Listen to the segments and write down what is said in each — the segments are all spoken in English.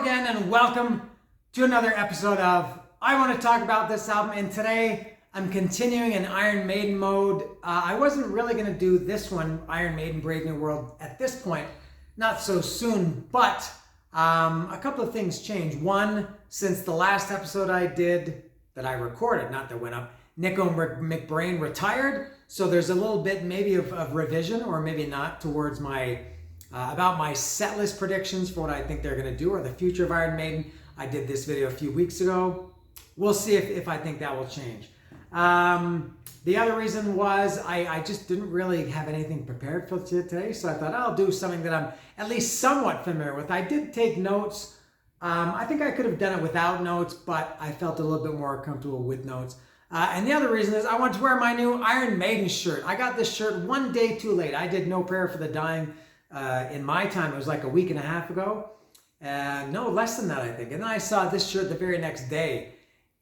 again and welcome to another episode of I Want to Talk About This Album, and today I'm continuing in Iron Maiden mode. I wasn't really going to do this one, Iron Maiden Brave New World, at this point, not so soon, but a couple of things changed. One, since the last episode I did, that I recorded, not that went up, Nico McBrain retired, so there's a little bit maybe of revision, or maybe not, towards my about my set list predictions for what I think they're going to do or the future of Iron Maiden. I did this video a few weeks ago. We'll see if I think that will change. The other reason was I just didn't really have anything prepared for today, so I thought I'll do something that I'm at least somewhat familiar with. I did take notes. I think I could have done it without notes, but I felt a little bit more comfortable with notes. And the other reason is I want to wear my new Iron Maiden shirt. I got this shirt one day too late. I did No Prayer for the Dying in my time. It was like a week and a half ago. No, less than that, I think. And then I saw this shirt the very next day.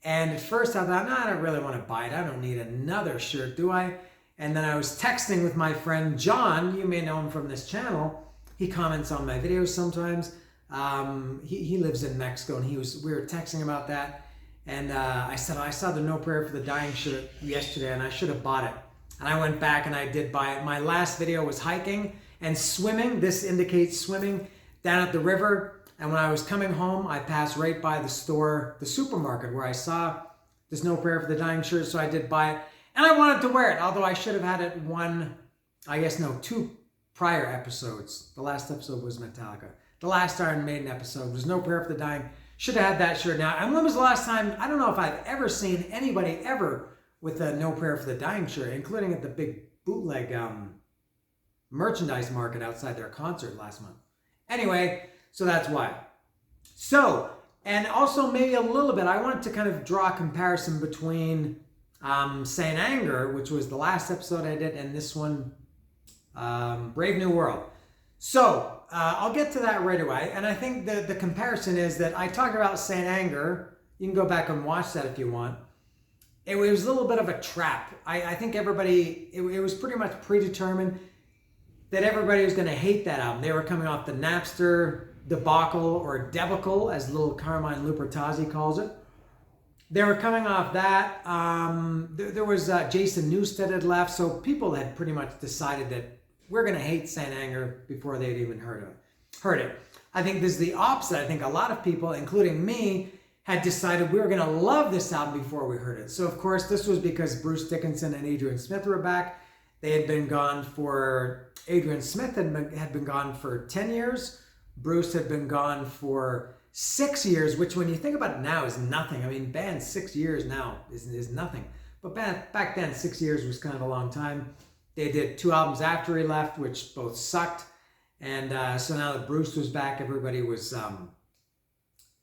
And at first I thought, no, I don't really want to buy it. I don't need another shirt, do I? And then I was texting with my friend John. You may know him from this channel. He comments on my videos sometimes. He lives in Mexico, and we were texting about that. And I said, I saw the No Prayer for the Dying shirt yesterday, and I should have bought it. And I went back and I did buy it. My last video was hiking and swimming. This indicates swimming down at the river. And when I was coming home, I passed right by the store, the supermarket, where I saw this No Prayer for the Dying shirt, so I did buy it. And I wanted to wear it, although I should have had it two prior episodes. The last episode was Metallica. The last Iron Maiden episode was No Prayer for the Dying. Should have had that shirt now. And when was the last time, I don't know if I've ever seen anybody ever with a No Prayer for the Dying shirt, including at the big bootleg merchandise market outside their concert last month. Anyway, so that's why. So, and also maybe a little bit, I wanted to kind of draw a comparison between Saint Anger, which was the last episode I did, and this one, Brave New World. So, I'll get to that right away. And I think the comparison is that I talked about Saint Anger. You can go back and watch that if you want. It was a little bit of a trap. I think everybody, it was pretty much predetermined that everybody was going to hate that album. They were coming off the Napster debacle, or debacle, as little Carmine Lupertazzi calls it. They were coming off that. There was Jason Newsted had left, so people had pretty much decided that we're going to hate Saint Anger before they'd even heard it. I think this is the opposite. I think a lot of people, including me, had decided we were going to love this album before we heard it. So, of course, this was because Bruce Dickinson and Adrian Smith were back. They had been gone for, Adrian Smith had been gone for 10 years. Bruce had been gone for 6 years, which when you think about it now is nothing. I mean, band 6 years now is nothing. But back then, 6 years was kind of a long time. They did 2 albums after he left, which both sucked. And so now that Bruce was back, everybody was,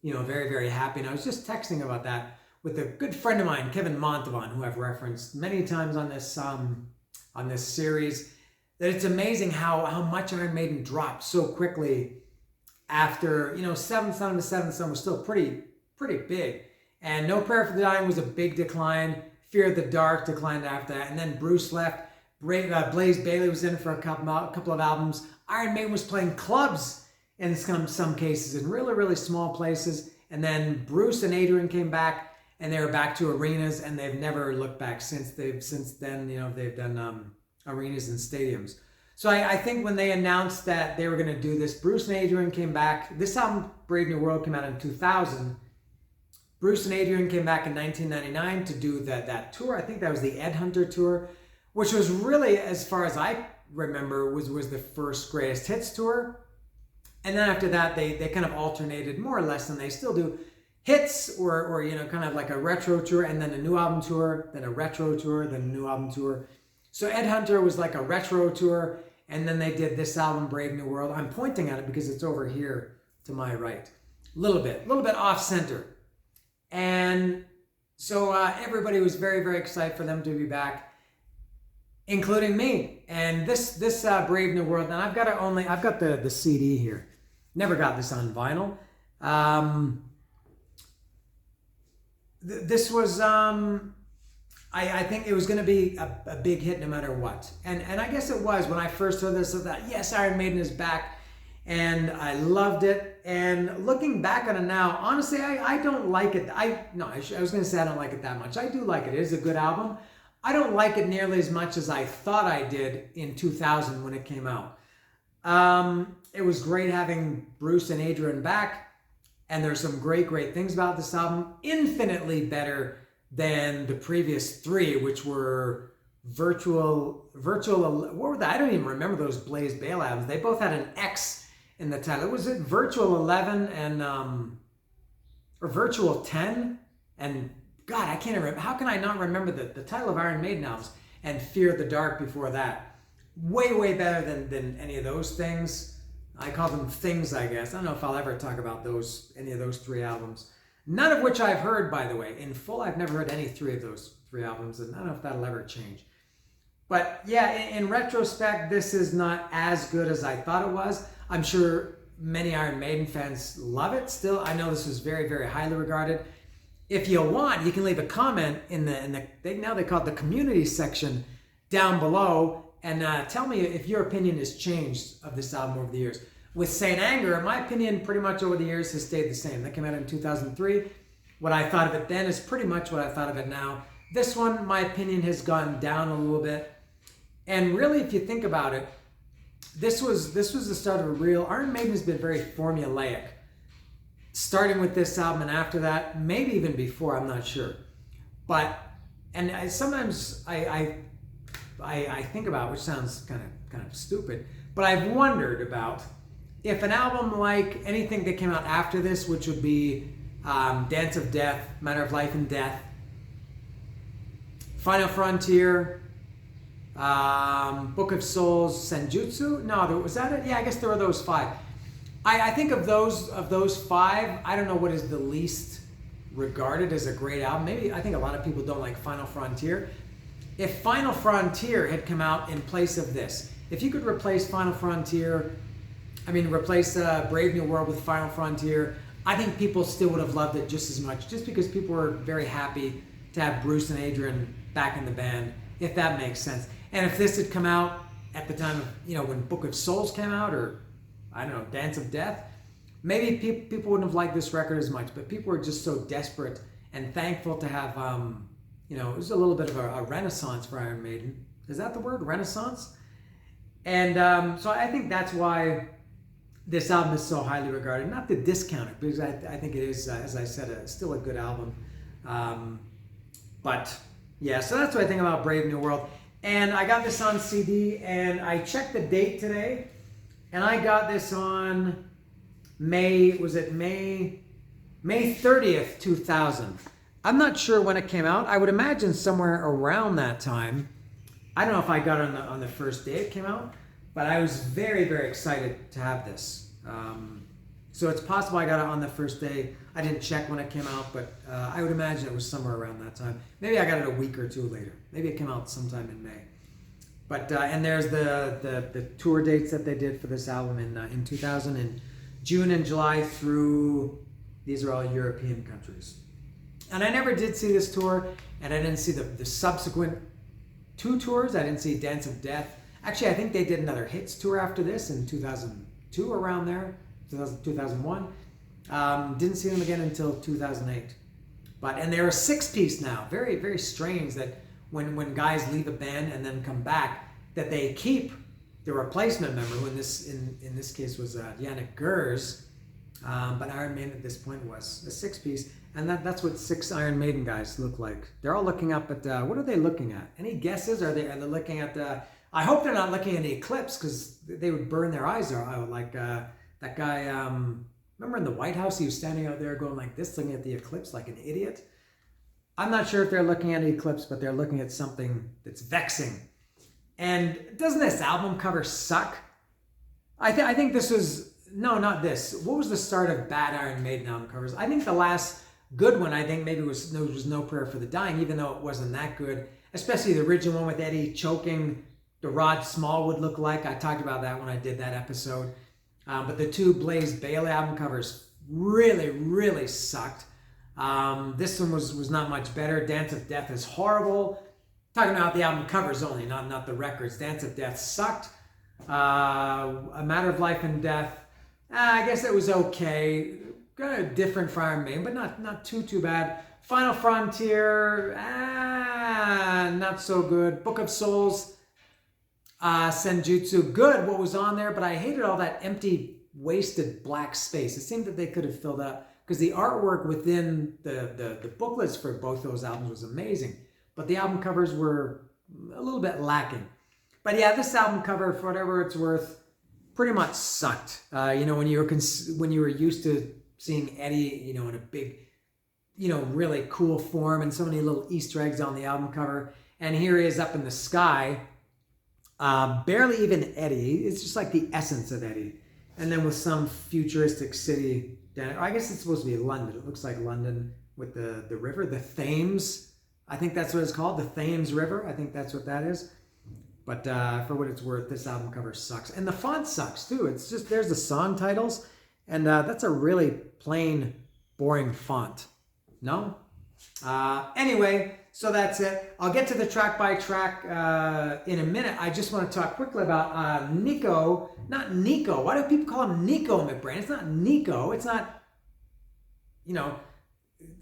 very, very happy. And I was just texting about that with a good friend of mine, Kevin Montavon, who I've referenced many times on this series, that it's amazing how much Iron Maiden dropped so quickly after, Seventh Son of the Seventh Son was still pretty big. And No Prayer for the Dying was a big decline. Fear of the Dark declined after that. And then Bruce left. Blaze Bayley was in for a couple of albums. Iron Maiden was playing clubs in some cases, in really, really small places. And then Bruce and Adrian came back, and they were back to arenas, and they've never looked back since then. They've done arenas and stadiums. So I think when they announced that they were going to do this, Bruce and Adrian came back. This album, Brave New World, came out in 2000. Bruce and Adrian came back in 1999 to do that tour. I think that was the Ed Hunter tour, which was really, as far as I remember, was the first Greatest Hits tour. And then after that, they kind of alternated more or less, and they still do hits or kind of like a retro tour, and then a new album tour, then a retro tour, then a new album tour. So Ed Hunter was like a retro tour, and then they did this album, Brave New World. I'm pointing at it because it's over here to my right. A little bit off center. And so everybody was very, very excited for them to be back, including me. And this Brave New World, and I've got the CD here. Never got this on vinyl. This was, I think it was going to be a big hit no matter what. And I guess it was. When I first heard this, I thought, yes, Iron Maiden is back. And I loved it. and looking back on it now, honestly, I don't like it. I was going to say I don't like it that much. I do like it. It is a good album. I don't like it nearly as much as I thought I did in 2000 when it came out. It was great having Bruce and Adrian back, and there's some great things about this album. Infinitely better than the previous three, which were virtual. What were that? I don't even remember those Blaze Bail albums. They both had an X in the title. Was it Virtual 11 and or Virtual 10 and God, I can't remember. How can I not remember the title of Iron Maiden albums and Fear of the Dark before that? Way better than any of those things. I call them things, I guess. I don't know if I'll ever talk about any of those three albums. None of which I've heard, by the way. In full, I've never heard any three of those three albums, and I don't know if that'll ever change. But yeah, in retrospect, this is not as good as I thought it was. I'm sure many Iron Maiden fans love it still. I know this is very highly regarded. If you want, you can leave a comment in the now they call it the community section down below, and tell me if your opinion has changed of this album over the years. With Saint Anger, my opinion pretty much over the years has stayed the same. That came out in 2003. What I thought of it then is pretty much what I thought of it now. This one, my opinion has gone down a little bit. And really, if you think about it, this was the start of a real... Iron Maiden has been very formulaic. Starting with this album and after that, maybe even before, I'm not sure. But, and sometimes I think about, which sounds kind of stupid, but I've wondered about if an album like anything that came out after this, which would be Dance of Death, Matter of Life and Death, Final Frontier, Book of Souls, Senjutsu? No, was that it? Yeah, I guess there were those five. I think of those five, I don't know what is the least regarded as a great album. Maybe I think a lot of people don't like Final Frontier. If Final Frontier had come out in place of this, if you could replace replace Brave New World with Final Frontier, I think people still would have loved it just as much, just because people were very happy to have Bruce and Adrian back in the band, if that makes sense. And if this had come out at the time of, when Book of Souls came out, or I don't know, Dance of Death, maybe people wouldn't have liked this record as much, but people were just so desperate and thankful to have, it was a little bit of a renaissance for Iron Maiden. Is that the word, renaissance? And so I think that's why this album is so highly regarded. Not to discount it, because I think it is, as I said, still a good album. But yeah, so that's what I think about Brave New World. And I got this on CD, and I checked the date today, and I got this on May 30th, 2000. I'm not sure when it came out. I would imagine somewhere around that time. I don't know if I got it on the first day it came out, but I was very excited to have this. So it's possible I got it on the first day. I didn't check when it came out, but I would imagine it was somewhere around that time. Maybe I got it a week or two later. Maybe it came out sometime in May. But and there's the tour dates that they did for this album in 2000, in June and July through, these are all European countries. And I never did see this tour, and I didn't see the subsequent two tours. I didn't see Dance of Death. Actually, I think they did another hits tour after this in 2002, around there, 2001. Didn't see them again until 2008. And they're a six-piece now. Very strange that when guys leave a band and then come back, that they keep the replacement member, who in this case was Yannick Gers. But Iron Maiden at this point was a six-piece, and that's what six Iron Maiden guys look like. They're all looking up at, what are they looking at? Any guesses? Are they looking at I hope they're not looking at the eclipse, because they would burn their eyes out, like that guy, remember in the White House, he was standing out there going like this, looking at the eclipse like an idiot. I'm not sure if they're looking at the eclipse, but they're looking at something that's vexing. And doesn't this album cover suck? I think this was, no, not this. What was the start of bad Iron Maiden album covers? I think the last good one, I think maybe was No Prayer for the Dying, even though it wasn't that good. Especially the original one with Eddie choking the Rod Smallwood look-alike. I talked about that when I did that episode. But the two Blaze Bailey album covers really sucked. This one was not much better. Dance of Death is horrible. Talking about the album covers only, not the records. Dance of Death sucked. A Matter of Life and Death, I guess it was okay. Kind of different for Iron Maiden, but not too bad. Final Frontier, not so good. Book of Souls, Senjutsu, good what was on there, but I hated all that empty, wasted black space. It seemed that they could have filled up, because the artwork within the booklets for both those albums was amazing, but the album covers were a little bit lacking. But yeah, this album cover, for whatever it's worth, pretty much sucked. You know, when you were used to seeing Eddie, you know, in a big, you know, really cool form and so many little Easter eggs on the album cover, and here he is up in the sky, barely even Eddie. It's just like the essence of Eddie, and then with some futuristic city down. I guess it's supposed to be London. It looks like London with the river, the Thames. I think that's what it's called, the Thames River. I think that's what that is. But for what it's worth, this album cover sucks. And the font sucks too. It's just, there's the song titles, and that's a really plain, boring font. No? Anyway, so that's it. I'll get to the track by track in a minute. I just want to talk quickly about Nico. Not Nico. Why do people call him Nico McBrain? It's not Nico. It's not, you know,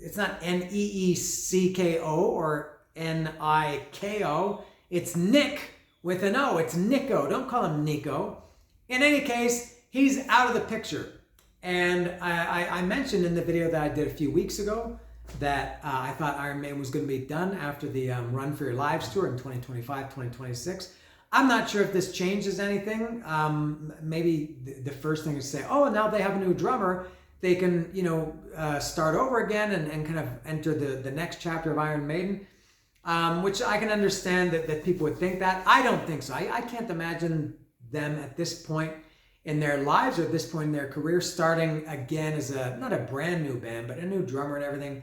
it's not Neecko or Niko. It's Nick with an O. It's Nico. Don't call him Nico. In any case, he's out of the picture. And I mentioned in the video that I did a few weeks ago that I thought Iron Maiden was going to be done after the Run for Your Lives tour in 2025, 2026. I'm not sure if this changes anything. Maybe the first thing is to say, oh, now they have a new drummer. They can, you know, start over again and kind of enter the next chapter of Iron Maiden, which I can understand that people would think that. I don't think so. I can't imagine them at this point in their lives or at this point in their career starting again as not a brand new band, but a new drummer and everything.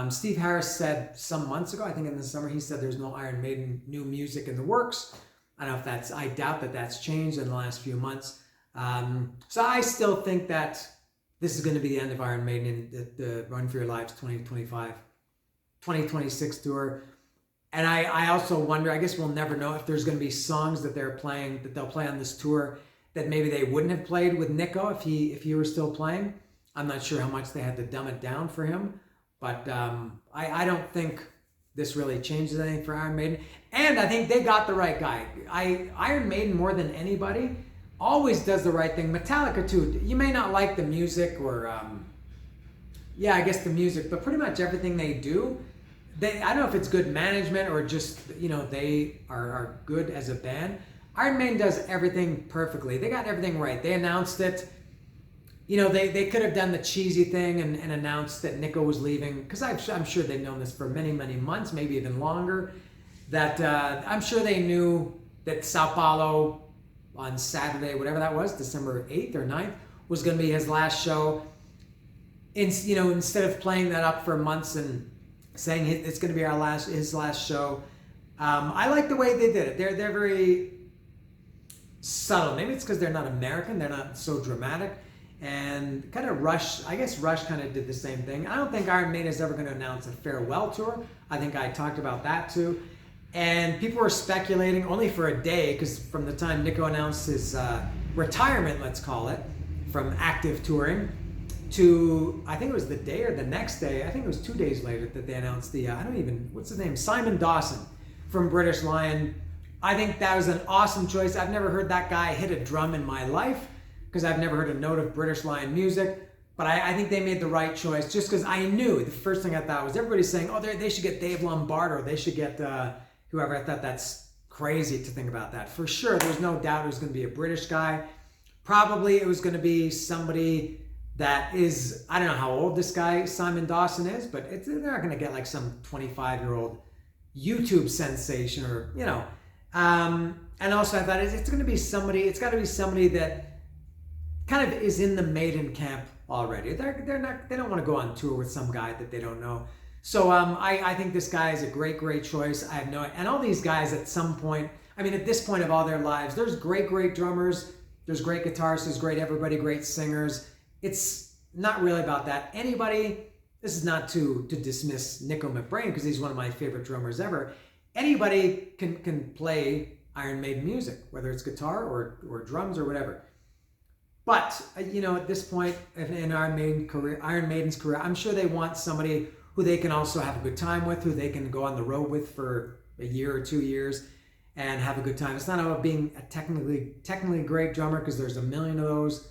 Steve Harris said some months ago, I think in the summer, he said there's no Iron Maiden new music in the works. I don't know if I doubt that that's changed in the last few months. So I still think that this is going to be the end of Iron Maiden in the Run for Your Lives 2025, 2026 tour. And I also wonder, I guess we'll never know if there's going to be songs that they'll play on this tour that maybe they wouldn't have played with Nico if he were still playing. I'm not sure how much they had to dumb it down for him, but I don't think this really changes anything for Iron Maiden. And I think they got the right guy. Iron Maiden, more than anybody, always does the right thing. Metallica too. You may not like the music or, yeah, I guess the music, but pretty much everything they do, I don't know if it's good management or just, you know, they are good as a band. Iron Maiden does everything perfectly. They got everything right. They announced it. You know, they could have done the cheesy thing and announced that Nico was leaving, because I'm sure they've known this for many, many months, maybe even longer, that I'm sure they knew that Sao Paulo on Saturday, whatever that was, December 8th or 9th, was going to be his last show. You know, instead of playing that up for months and saying it's going to be his last show, I like the way they did it. They're very subtle. Maybe it's because they're not American, they're not so dramatic. And kind of Rush, I guess Rush kind of did the same thing. I don't think Iron Maiden is ever going to announce a farewell tour. I think I talked about that too. And people were speculating only for a day, because from the time Nico announced his retirement, let's call it, from active touring, to, I think it was the day or the next day, I think it was 2 days later that they announced what's his name? Simon Dawson from British Lion. I think that was an awesome choice. I've never heard that guy hit a drum in my life, because I've never heard a note of British Lion music, but I think they made the right choice, just because I knew, the first thing I thought was everybody's saying, oh, they should get Dave Lombardo, they should get whoever. I thought that's crazy to think about that. For sure, there's no doubt it was going to be a British guy. Probably it was going to be somebody that is, I don't know how old this guy Simon Dawson is, but they're not going to get like some 25-year-old YouTube sensation, or, you know. And also I thought it's going to be somebody, it's got to be somebody that kind of is in the Maiden camp already. They don't want to go on tour with some guy that they don't know. So I think this guy is a great choice. I have and all these guys at some point, I mean, at this point of all their lives, there's great drummers, there's great guitarists, there's great singers. It's not really about that. This is not to dismiss Nico McBrain, because he's one of my favorite drummers ever. Anybody can play Iron Maiden music, whether it's guitar or drums or whatever. But at this point in Iron Maiden's career, I'm sure they want somebody who they can also have a good time with, who they can go on the road with for a year or 2 years and have a good time. It's not about being a technically great drummer, because there's a million of those.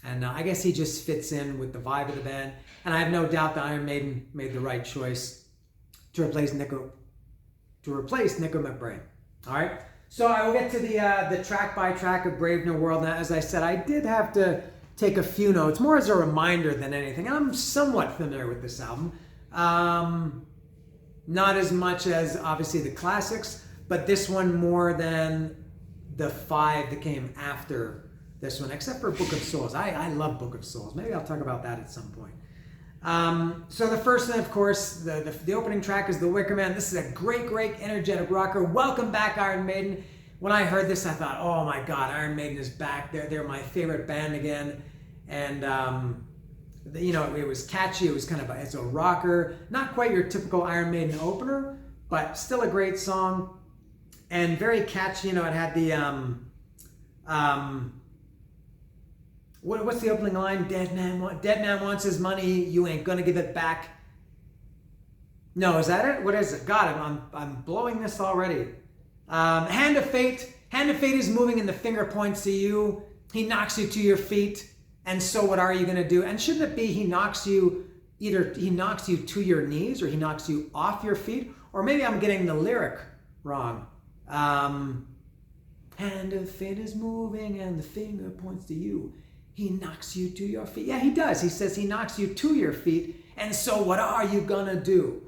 And I guess he just fits in with the vibe of the band. And I have no doubt that Iron Maiden made the right choice to replace Nico McBrain. All right. So I will get to the track by track of Brave New World. Now, as I said, I did have to take a few notes, more as a reminder than anything. I'm somewhat familiar with this album. Not as much as obviously the classics, but this one more than the 5 that came after this one, except for Book of Souls. I love Book of Souls. Maybe I'll talk about that at some point. So the first thing, of course, the opening track is The Wicker Man. This is a great, energetic rocker. Welcome back, Iron Maiden. When I heard this, I thought, oh my God, Iron Maiden is back. They're my favorite band again. And, it was catchy. It was it's a rocker. Not quite your typical Iron Maiden opener, but still a great song. And very catchy. It had the, what's the opening line? Dead man wants his money. You ain't gonna give it back. No, is that it? What is it? God, I'm blowing this already. Hand of Fate. Hand of Fate is moving, and the finger points to you. He knocks you to your feet. And so, what are you gonna do? And shouldn't it be he knocks you to your knees, or he knocks you off your feet? Or maybe I'm getting the lyric wrong. Hand of Fate is moving, and the finger points to you. He knocks you to your feet. Yeah, he does. He says he knocks you to your feet. And so what are you gonna do?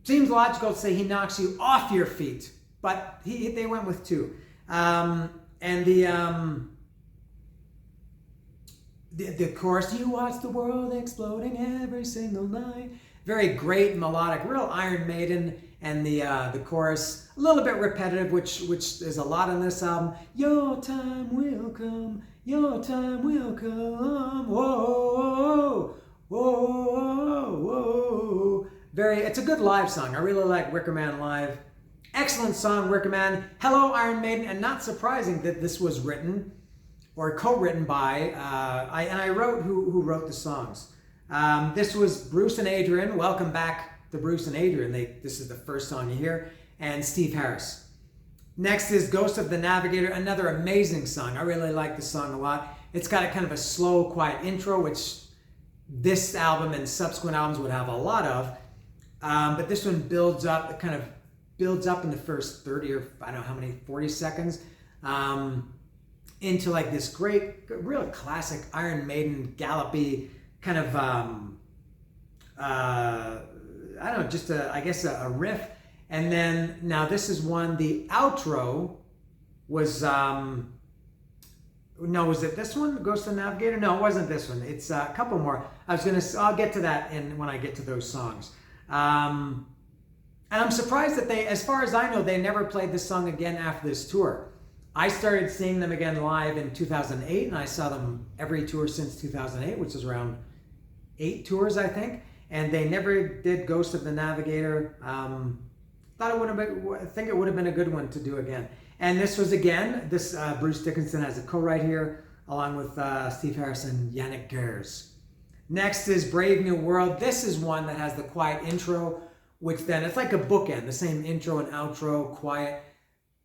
Seems logical to say he knocks you off your feet, but they went with 2. And the chorus, you watch the world exploding every single night. Very great melodic, real Iron Maiden. And the chorus, a little bit repetitive, which is a lot on this album. Your time will come. Your time will come. Whoa, whoa, whoa. It's a good live song. I really like Wicker Man live. Excellent song, Wicker Man. Hello, Iron Maiden. And not surprising that this was written or co-written by, I wrote who wrote the songs. This was Bruce and Adrian. Welcome back to Bruce and Adrian. This is the first song you hear. And Steve Harris. Next is Ghost of the Navigator, another amazing song. I really like this song a lot. It's got a kind of a slow, quiet intro, which this album and subsequent albums would have a lot of. But this one builds up in the first 30 or I don't know how many, 40 seconds, into like this great, real classic Iron Maiden gallopy kind of, I don't know, just a riff. And then, now this is one, the outro was, no, was it this one, Ghost of the Navigator? No, it wasn't this one. It's a couple more. I'll get to that when I get to those songs. And I'm surprised that as far as I know, they never played this song again after this tour. I started seeing them again live in 2008, and I saw them every tour since 2008, which is around 8 tours, I think. And they never did Ghost of the Navigator. I think it would have been a good one to do again. And this was again, Bruce Dickinson has a co-write here, along with Steve Harris and Yannick Gers. Next is Brave New World. This is one that has the quiet intro, which then, it's like a bookend, the same intro and outro, quiet.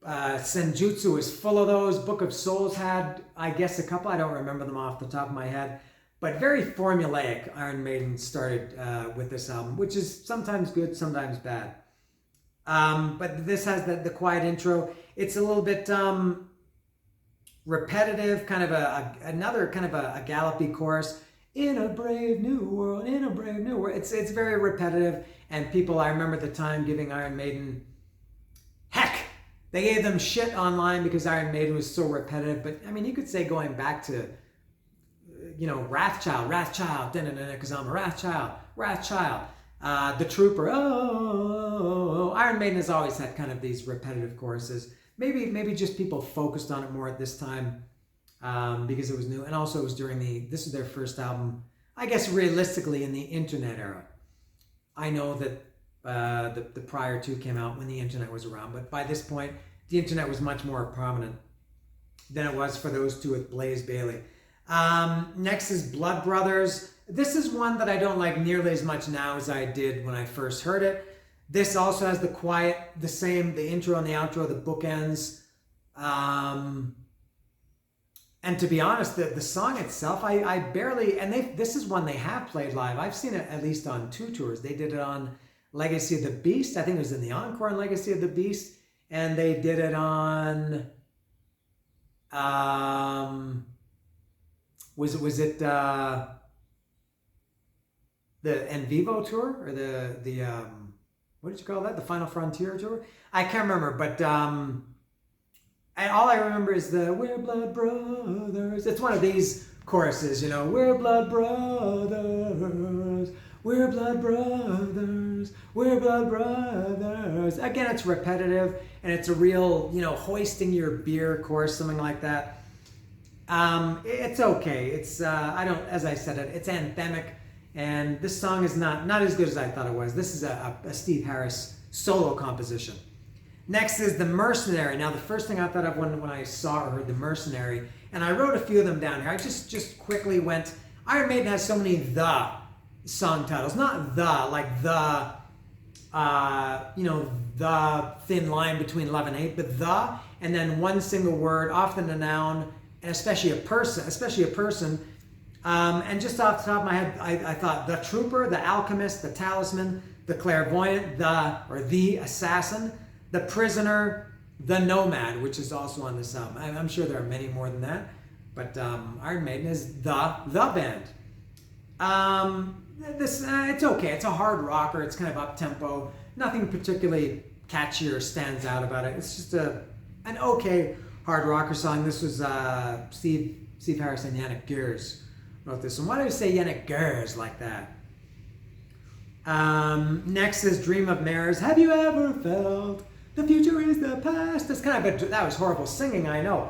Senjutsu is full of those. Book of Souls had, I guess, a couple. I don't remember them off the top of my head. But very formulaic, Iron Maiden started with this album, which is sometimes good, sometimes bad. But this has the quiet intro. It's a little bit repetitive, kind of another kind of a gallopy chorus. In a brave new world, in a brave new world. It's very repetitive, and people, I remember at the time giving Iron Maiden, heck, they gave them shit online because Iron Maiden was so repetitive. But I mean, you could say going back to, Wrathchild, because I'm a Wrathchild. The Trooper, oh. Iron Maiden has always had kind of these repetitive choruses. Maybe just people focused on it more at this time because it was new. And also it was this is their first album, I guess realistically, in the internet era. I know that the prior two came out when the internet was around, but by this point, the internet was much more prominent than it was for those two with Blaze Bayley. Next is Blood Brothers. This is one that I don't like nearly as much now as I did when I first heard it. This also has the intro and the outro, the bookends. And to be honest, the song itself, I barely, and this is one they have played live. I've seen it at least on 2 tours. They did it on Legacy of the Beast. I think it was in the Encore on Legacy of the Beast. And they did it on, was it the En Vivo tour? Or the what did you call that? The Final Frontier tour? I can't remember, but and all I remember is the "We're Blood Brothers." It's one of these choruses, you know. We're blood brothers. We're blood brothers. We're blood brothers. Again, it's repetitive and it's a real, you know, hoisting your beer chorus, something like that. It's okay. It's as I said, it's anthemic, and this song is not as good as I thought it was. This is a Steve Harris solo composition. Next is The Mercenary. Now, the first thing I thought of when I saw or heard The Mercenary, and I wrote a few of them down here. I just quickly went, Iron Maiden has so many the song titles. Not the, like the, the thin line between love and hate, but the, and then one single word, often a noun, and especially a person. And just off the top of my head, I thought The Trooper, The Alchemist, The Talisman, The Clairvoyant, the Assassin, The Prisoner, The Nomad, which is also on this album. I'm sure there are many more than that, but Iron Maiden is the band. It's okay. It's a hard rocker. It's kind of up-tempo. Nothing particularly catchy or stands out about it. It's just an okay hard rocker song. This was Steve Harris and Yannick Gers wrote this one. Why do I say Yannick Gers like that? Next is Dream of Mares. Have you ever felt the future is the past? That's kind of that was horrible singing, I know,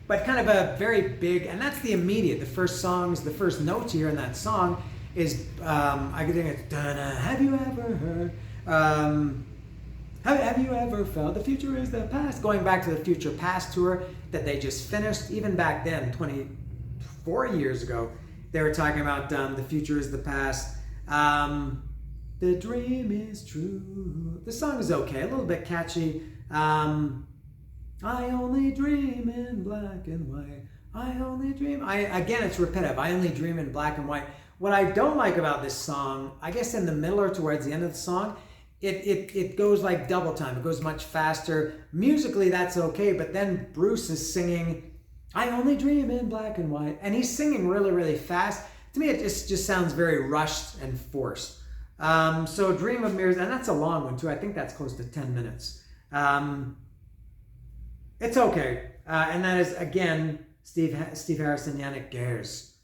but kind of a very big, and that's the immediate. The first notes here in that song is I think it's have you ever heard? Have you ever felt the future is the past? Going back to the Future Past tour that they just finished. Even back then, 24 years ago, they were talking about the future is the past. The dream is true. The song is okay, a little bit catchy. I only dream in black and white. I only dream. Again, it's repetitive. I only dream in black and white. What I don't like about this song, I guess in the middle or towards the end of the song, it goes like double time. It goes much faster. Musically, that's okay, but then Bruce is singing, I only dream in black and white. And he's singing really, really fast. To me, it just sounds very rushed and forced. So Dream of Mirrors, and that's a long one too. I think that's close to 10 minutes. It's okay. And that is, again, Steve Harris and Yannick Gers.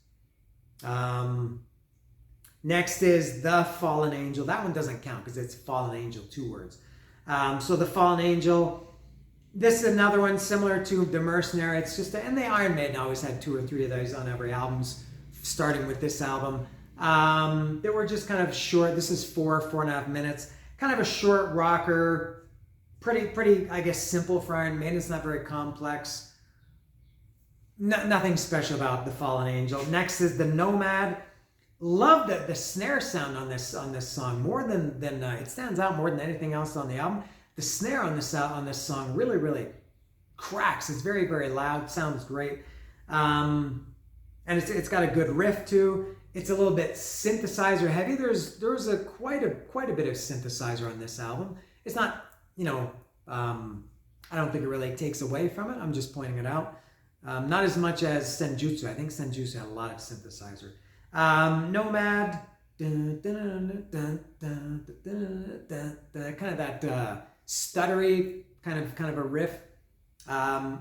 Next is The Fallen Angel. That one doesn't count because it's Fallen Angel, 2 words. So The Fallen Angel, this is another one similar to The Mercenary. It's just, and the Iron Maiden always had 2 or 3 of those on every album, starting with this album. They were just kind of short. This is 4.5 minutes. Kind of a short rocker. Pretty, I guess, simple for Iron Maiden. It's not very complex. Nothing special about The Fallen Angel. Next is The Nomad. Love the snare sound on this song more than it stands out more than anything else on the album. The snare on this song really cracks. It's very, very loud. Sounds great. And it's got a good riff too. It's a little bit synthesizer heavy. There's quite a bit of synthesizer on this album. It's not, I don't think it really takes away from it. I'm just pointing it out. Not as much as Senjutsu. I think Senjutsu had a lot of synthesizer. Nomad, kind of that stuttery kind of a riff.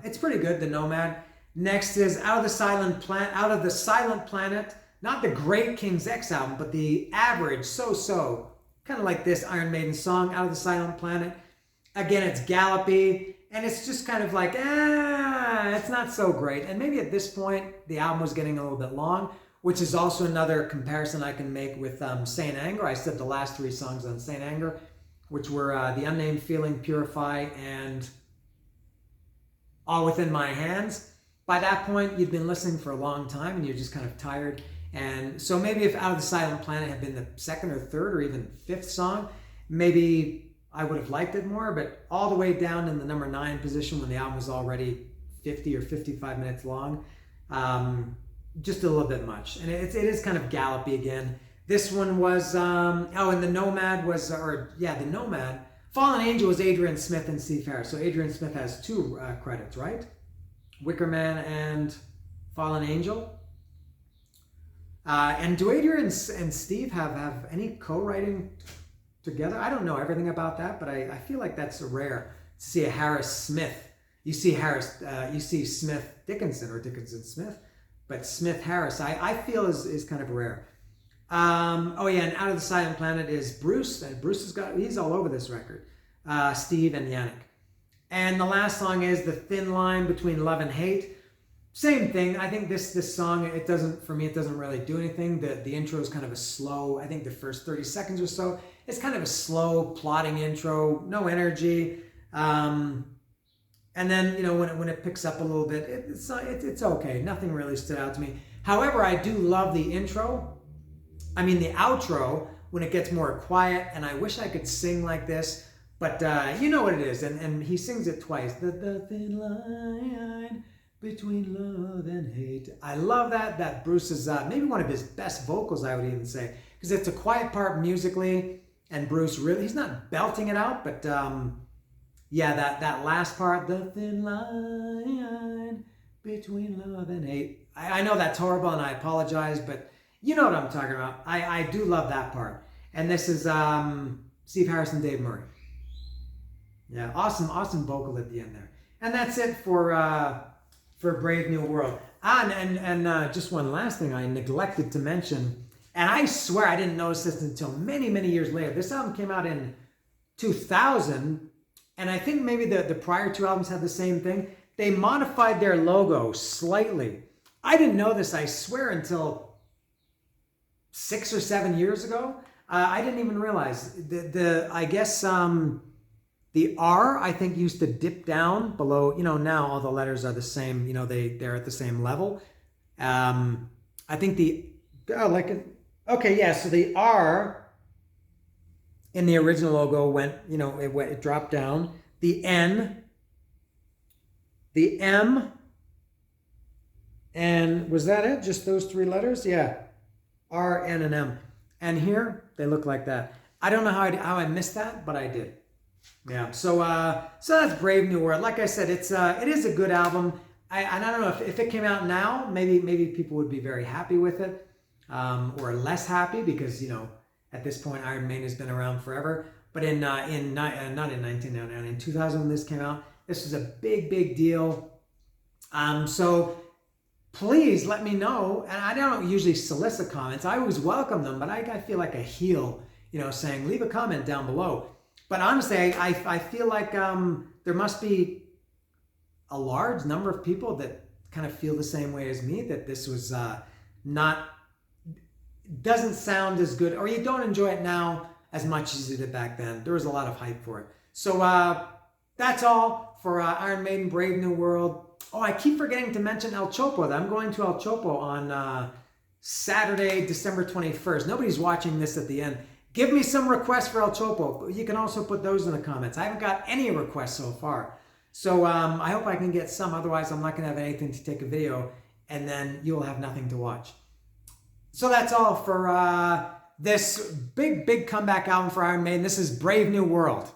It's pretty good, the Nomad. Next is Out of the Silent Planet. Not the great King's X album, but the average, so kind of like this Iron Maiden song, Out of the Silent Planet. Again, it's gallopy, and it's just kind of like, it's not so great. And maybe at this point, the album was getting a little bit long, which is also another comparison I can make with Saint Anger. I said the last 3 songs on Saint Anger, which were The Unnamed Feeling, Purify, and All Within My Hands. by that point you'd been listening for a long time and you're just kind of tired. And so maybe if Out of the Silent Planet had been the second or third or even fifth song, maybe I would have liked it more. But all the way down in the number 9 position when the album was already 50 or 55 minutes long, just a little bit much. And it is kind of gallopy again. This one was, and the Nomad was, the Nomad. Fallen Angel was Adrian Smith and Steve Harris. So Adrian Smith has 2 credits, right? Wicker Man and Fallen Angel. And do Adrian and Steve have any co-writing together? I don't know everything about that, but I feel like that's rare to see a Harris Smith. You see Smith Dickinson or Dickinson Smith, but Smith Harris I feel is kind of rare. And Out of the Silent Planet is Bruce, and Bruce he's all over this record. Steve and Yannick. And the last song is The Thin Line Between Love and Hate. Same thing. I think this song, it doesn't really do anything. The intro is kind of a slow, I think the first 30 seconds or so, it's kind of a slow, plodding intro, no energy. And then, when it picks up a little bit, it's okay. Nothing really stood out to me. However, I do love the intro. The outro, when it gets more quiet, and I wish I could sing like this, but you know what it is. And he sings it twice. The thin line between love and hate. I love that Bruce is maybe one of his best vocals, I would even say, because it's a quiet part musically, and Bruce really, he's not belting it out, but that last part, the thin line between love and hate. I know that's horrible and I apologize, but you know what I'm talking about. I do love that part. And this is Steve Harris and Dave Murray. Yeah, awesome vocal at the end there. And that's it for Brave New World. And just one last thing I neglected to mention, and I swear I didn't notice this until many, many years later. This album came out in 2000, and I think maybe the prior 2 albums had the same thing. They modified their logo slightly. I didn't know this, I swear, until 6 or 7 years ago. I didn't even realize. I guess the R, I think, used to dip down below. Now all the letters are the same. They're at the same level. I think so the R in the original logo went, it dropped down. The N, the M, and was that it? Just those 3 letters? Yeah. R, N, and M. And here, they look like that. I don't know how I missed that, but I did. Yeah, so that's Brave New World. Like I said, it is a good album. I don't know if it came out now, maybe people would be very happy with it, or less happy because at this point Iron Maiden has been around forever. But not in 1999, in 2000 when this came out, this was a big deal. So please let me know. And I don't usually solicit comments. I always welcome them, but I feel like a heel, saying leave a comment down below. But honestly, I feel like there must be a large number of people that kind of feel the same way as me, that this was doesn't sound as good, or you don't enjoy it now as much as you did back then. There was a lot of hype for it. So that's all for Iron Maiden Brave New World. Oh, I keep forgetting to mention El Chopo. I'm going to El Chopo on Saturday, December 21st. Nobody's watching this at the end. Give me some requests for El Chopo. You can also put those in the comments. I haven't got any requests so far. So I hope I can get some. Otherwise, I'm not going to have anything to take a video, and then you'll have nothing to watch. So that's all for this big comeback album for Iron Maiden. This is Brave New World.